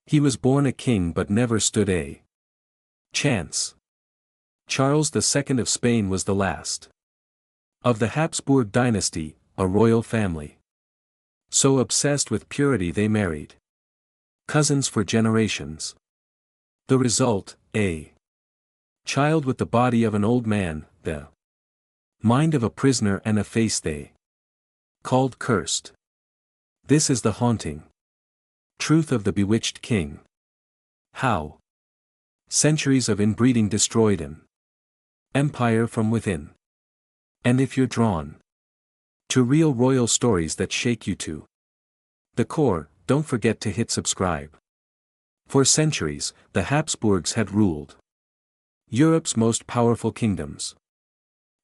He was born a king but never stood a chance. Charles II of Spain was the last of the Habsburg dynasty, a royal family. So obsessed with purity they married cousins for generations. The result, a child with the body of an old man, the mind of a prisoner and a face they called cursed. This is the haunting truth of the bewitched king. How centuries of inbreeding destroyed an empire from within. And if you're drawn to real royal stories that shake you to the core, don't forget to hit subscribe. For centuries, the Habsburgs had ruled Europe's most powerful kingdoms.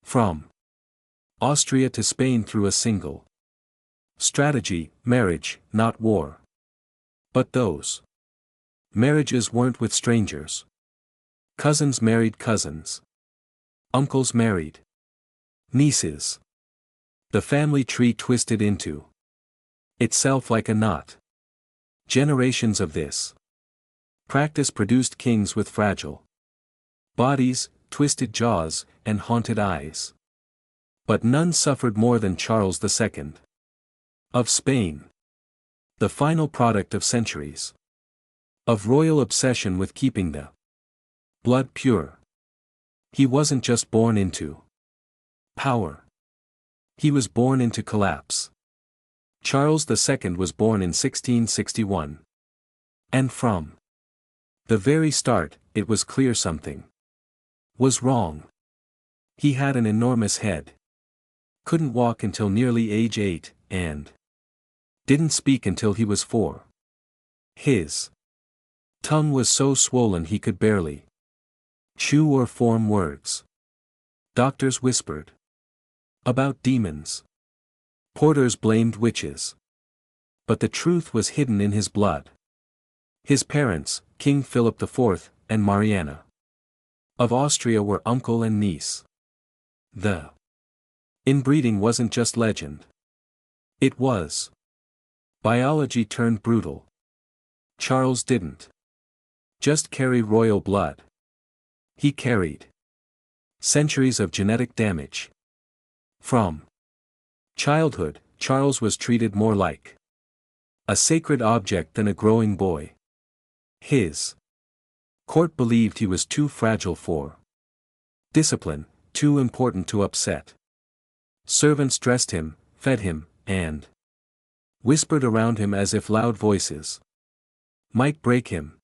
From Austria to Spain through a single strategy: marriage, not war. But those marriages weren't with strangers. Cousins married cousins. Uncles married nieces. The family tree twisted into itself like a knot. Generations of this practice produced kings with fragile bodies, twisted jaws, and haunted eyes. But none suffered more than Charles II of Spain. The final product of centuries of royal obsession with keeping the blood pure. He wasn't just born into power. He was born into collapse. Charles II was born in 1661. And from the very start, it was clear something was wrong. He had an enormous head. Couldn't walk until nearly age 8, and didn't speak until he was 4. His tongue was so swollen he could barely chew or form words. Doctors whispered about demons. Porters blamed witches. But the truth was hidden in his blood. His parents, King Philip IV, and Mariana of Austria, were uncle and niece. The inbreeding wasn't just legend. It was biology turned brutal. Charles didn't just carry royal blood. He carried centuries of genetic damage. From childhood, Charles was treated more like a sacred object than a growing boy. His court believed he was too fragile for discipline, too important to upset. Servants dressed him, fed him, and whispered around him as if loud voices might break him.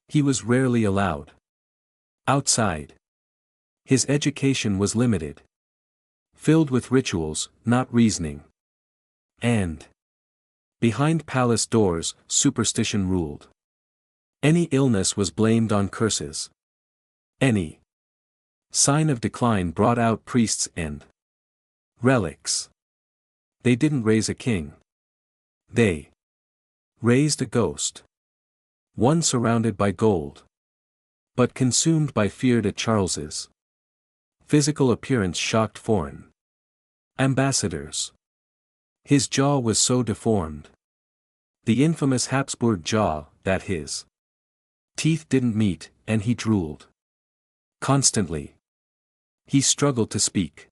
He was rarely allowed outside. His education was limited, filled with rituals, not reasoning. And behind palace doors, superstition ruled. Any illness was blamed on curses. Any sign of decline brought out priests and relics. They didn't raise a king. They raised a ghost. One surrounded by gold, but consumed by fear. That Charles's physical appearance shocked foreign ambassadors. His jaw was so deformed, the infamous Habsburg jaw, that his teeth didn't meet, and he drooled constantly. He struggled to speak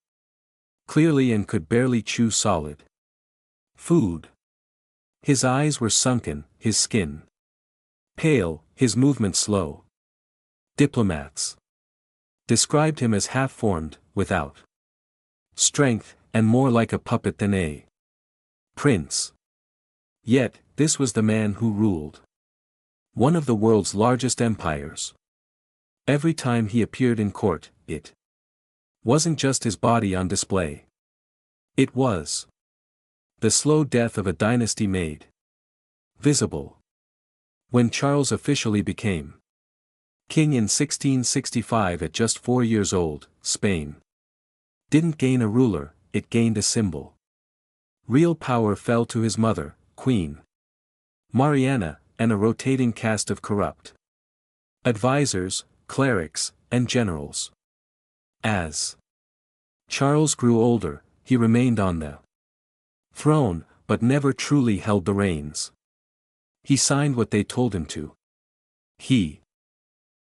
clearly and could barely chew solid food. His eyes were sunken, his skin pale, his movements slow. Diplomats described him as half-formed, without strength, and more like a puppet than a prince. Yet, this was the man who ruled one of the world's largest empires. Every time he appeared in court, it wasn't just his body on display. It was the slow death of a dynasty made visible. When Charles officially became king in 1665 at just 4 years old, Spain didn't gain a ruler, it gained a symbol. Real power fell to his mother, Queen Mariana, and a rotating cast of corrupt advisors, clerics, and generals. As Charles grew older, he remained on the throne, but never truly held the reins. He signed what they told him to. He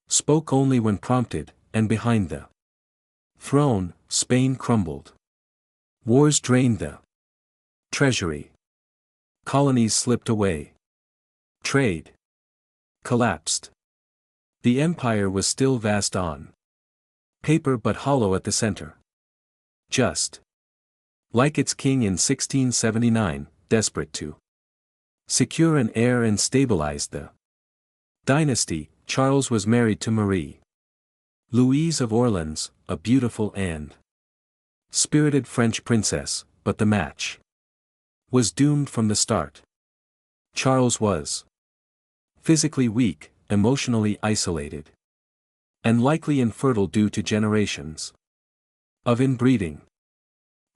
spoke only when prompted, and behind the throne, Spain crumbled. Wars drained the treasury. Colonies slipped away. Trade collapsed. The empire was still vast on paper but hollow at the center. Just like its king in 1679, desperate to secure an heir and stabilize the dynasty, Charles was married to Marie Louise of Orleans, a beautiful and spirited French princess, but the match was doomed from the start. Charles was physically weak, emotionally isolated, and likely infertile due to generations of inbreeding.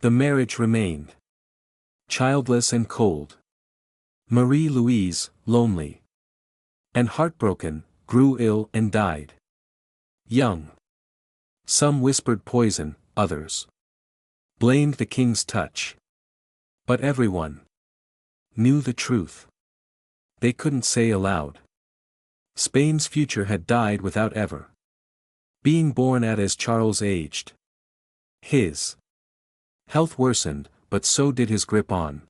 The marriage remained childless and cold. Marie Louise, lonely and heartbroken, grew ill and died young. Some whispered poison, others blamed the king's touch. But everyone knew the truth. They couldn't say aloud. Spain's future had died without ever being born at as Charles aged. His health worsened, but so did his grip on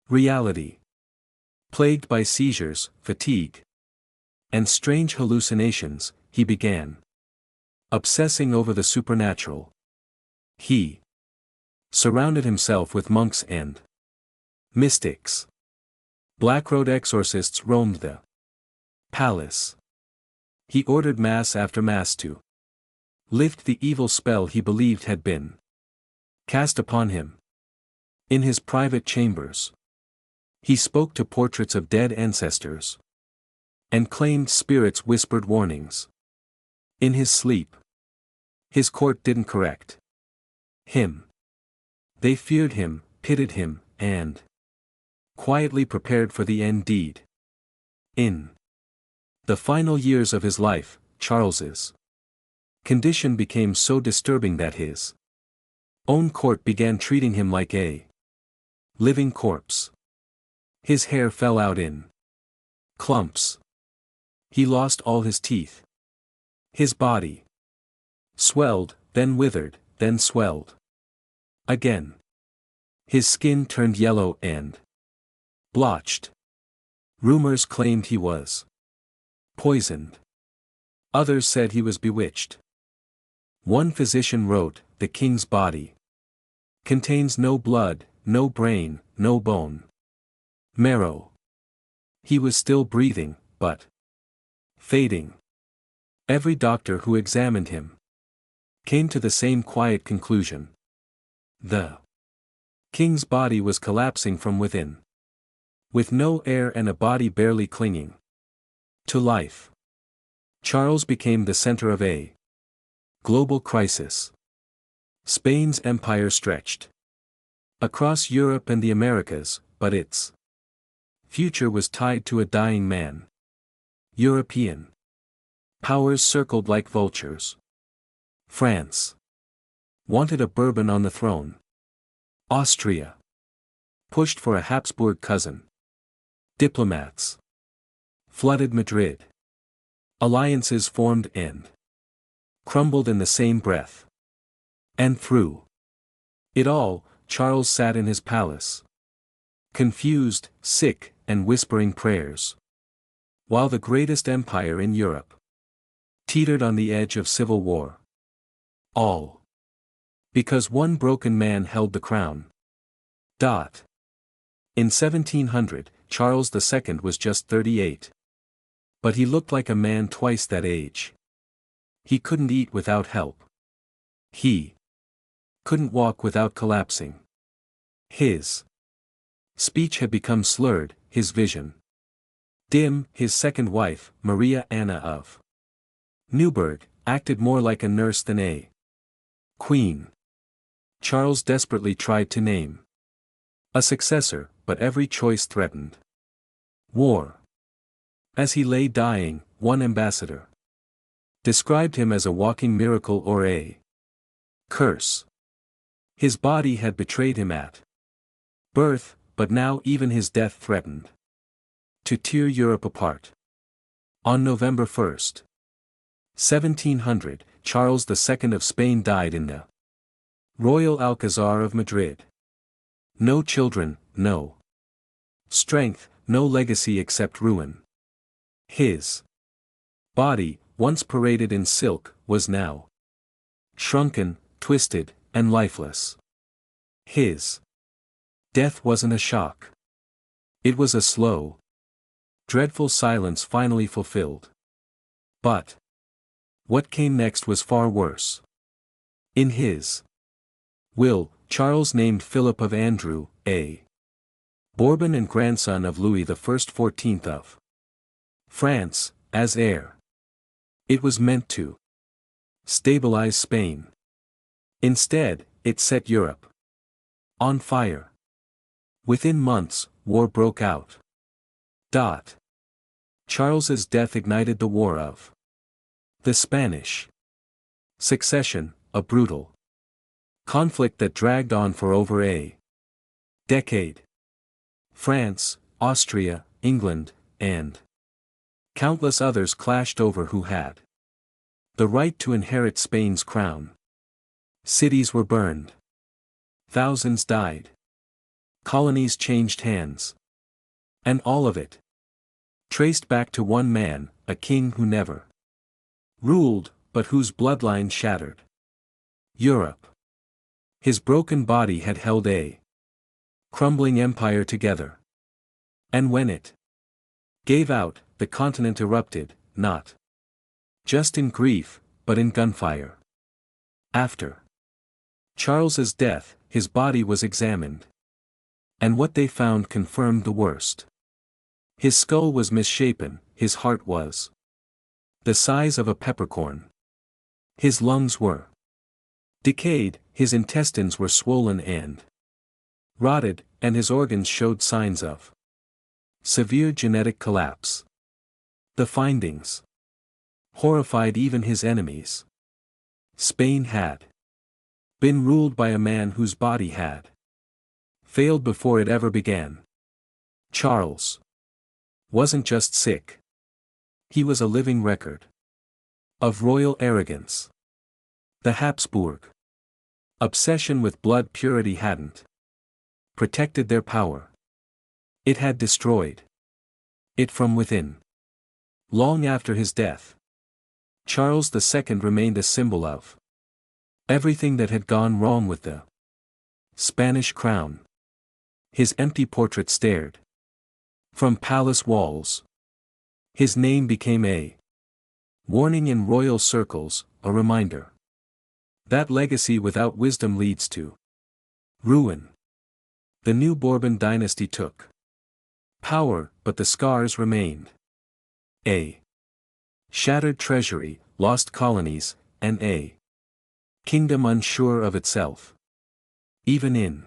reality. Plagued by seizures, fatigue, and strange hallucinations, he began obsessing over the supernatural. He surrounded himself with monks and mystics. Black-robed exorcists roamed the palace. He ordered mass after mass to lift the evil spell he believed had been cast upon him. In his private chambers, he spoke to portraits of dead ancestors and claimed spirits whispered warnings. In his sleep, his court didn't correct him. They feared him, pitied him, and quietly prepared for the end deed. In the final years of his life, Charles's condition became so disturbing that his own court began treating him like a living corpse. His hair fell out in clumps. He lost all his teeth. His body swelled, then withered, then swelled again. His skin turned yellow and blotched. Rumors claimed he was poisoned. Others said he was bewitched. One physician wrote, "The king's body contains no blood, no brain, no bone, marrow." He was still breathing, but fading. Every doctor who examined him came to the same quiet conclusion. The king's body was collapsing from within. With no air and a body barely clinging to life, Charles became the center of a global crisis. Spain's empire stretched across Europe and the Americas, but its future was tied to a dying man. European powers circled like vultures. France wanted a Bourbon on the throne. Austria pushed for a Habsburg cousin. Diplomats flooded Madrid. Alliances formed and crumbled in the same breath. And through it all, Charles sat in his palace, confused, sick, and whispering prayers, while the greatest empire in Europe teetered on the edge of civil war. All because one broken man held the crown. In 1700, Charles II was just 38. But he looked like a man twice that age. He couldn't eat without help. He couldn't walk without collapsing. His speech had become slurred, his vision dim. His second wife, Maria Anna of Neuburg, acted more like a nurse than a queen. Charles desperately tried to name a successor, but every choice threatened war. As he lay dying, one ambassador described him as a walking miracle or a curse. His body had betrayed him at birth, but now even his death threatened. To tear Europe apart. On November 1st, 1700, Charles II of Spain died in the Royal Alcazar of Madrid. No children, no strength, no legacy except ruin. His body, once paraded in silk, was now shrunken, twisted, and lifeless. His death wasn't a shock. It was a slow, dreadful silence finally fulfilled. But what came next was far worse. In his will, Charles named Philip of Anjou, a Bourbon and grandson of Louis I XIV of France, as heir. It was meant to stabilize Spain. Instead, it set Europe on fire. Within months, war broke out. Charles's death ignited the War of the Spanish Succession, a brutal conflict that dragged on for over a decade. France, Austria, England, and countless others clashed over who had the right to inherit Spain's crown. Cities were burned. Thousands died. Colonies changed hands. And all of it traced back to one man, a king who never ruled, but whose bloodline shattered Europe. His broken body had held a crumbling empire together. And when it gave out, the continent erupted, not just in grief, but in gunfire. After Charles's death, his body was examined. And what they found confirmed the worst. His skull was misshapen, his heart was the size of a peppercorn. His lungs were decayed, his intestines were swollen and rotted, and his organs showed signs of severe genetic collapse. The findings horrified even his enemies. Spain had been ruled by a man whose body had failed before it ever began. Charles wasn't just sick. He was a living record of royal arrogance. The Habsburg obsession with blood purity hadn't protected their power. It had destroyed it from within. Long after his death, Charles II remained a symbol of everything that had gone wrong with the Spanish crown. His empty portrait stared from palace walls. His name became a warning in royal circles, a reminder that legacy without wisdom leads to ruin. The new Bourbon dynasty took power, but the scars remained. A shattered treasury, lost colonies, and a kingdom unsure of itself. Even in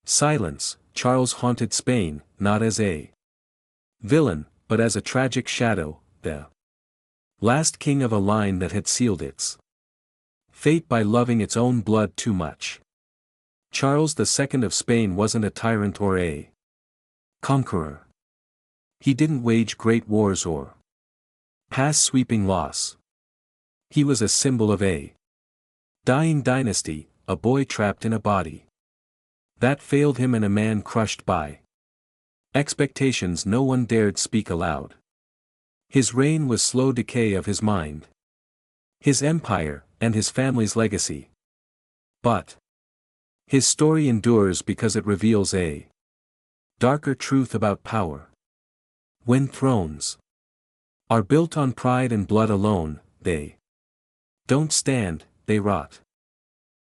silence, Charles haunted Spain, not as a villain, but as a tragic shadow, the last king of a line that had sealed its fate by loving its own blood too much. Charles II of Spain wasn't a tyrant or a conqueror. He didn't wage great wars or pass sweeping laws. He was a symbol of a dying dynasty, a boy trapped in a body that failed him and a man crushed by expectations no one dared speak aloud. His reign was slow decay of his mind, his empire, and his family's legacy. But his story endures because it reveals a darker truth about power. When thrones are built on pride and blood alone, they don't stand, they rot.